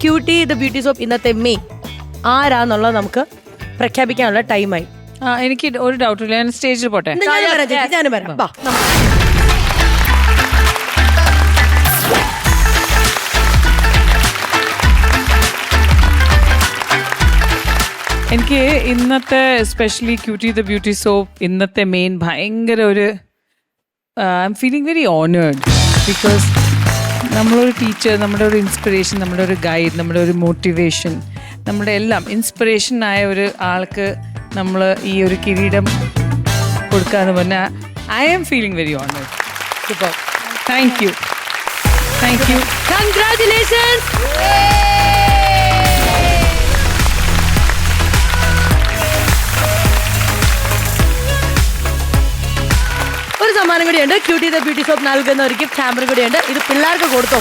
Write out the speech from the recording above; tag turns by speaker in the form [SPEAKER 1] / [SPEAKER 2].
[SPEAKER 1] Cutie the beauty soap ഇന്നത്തെ main ആരാന്നുള്ളത് നമുക്ക് പ്രഖ്യാപിക്കാനുള്ള ടൈമായി.
[SPEAKER 2] എനിക്ക് ഒരു ഡൗട്ടില്ല, ഞാൻ സ്റ്റേജിൽ പോട്ടെ.
[SPEAKER 1] ഞാനും വരാം. വാ,
[SPEAKER 2] എനിക്ക് ഇന്നത്തെ especially cutie the beauty soap ഇന്നത്തെ മെയിൻ ഭയങ്കര ഒരു I M feeling very honoured. Because നമ്മളൊരു ടീച്ചർ, നമ്മുടെ ഒരു ഇൻസ്പിറേഷൻ, നമ്മുടെ ഒരു ഗൈഡ്, നമ്മുടെ ഒരു മോട്ടിവേഷൻ, നമ്മുടെ എല്ലാം ഇൻസ്പിറേഷനായ ഒരു ആൾക്ക് നമ്മൾ ഈ ഒരു കിരീടം കൊടുക്കാന്ന് പറഞ്ഞാൽ I am feeling very honoured.
[SPEAKER 1] Super.
[SPEAKER 2] Thank you, thank you,
[SPEAKER 1] congratulations. ഒരു സമ്മാനം കൂടിയുണ്ട്. ക്യൂട്ടി ദ ബ്യൂട്ടി സോപ്പ് നൽകുന്ന ഒരു ഗിഫ്റ്റ് ഹാമ്പർ കൂടിയുണ്ട്. ഇത് പിള്ളേർക്ക് കൊടുത്തോ.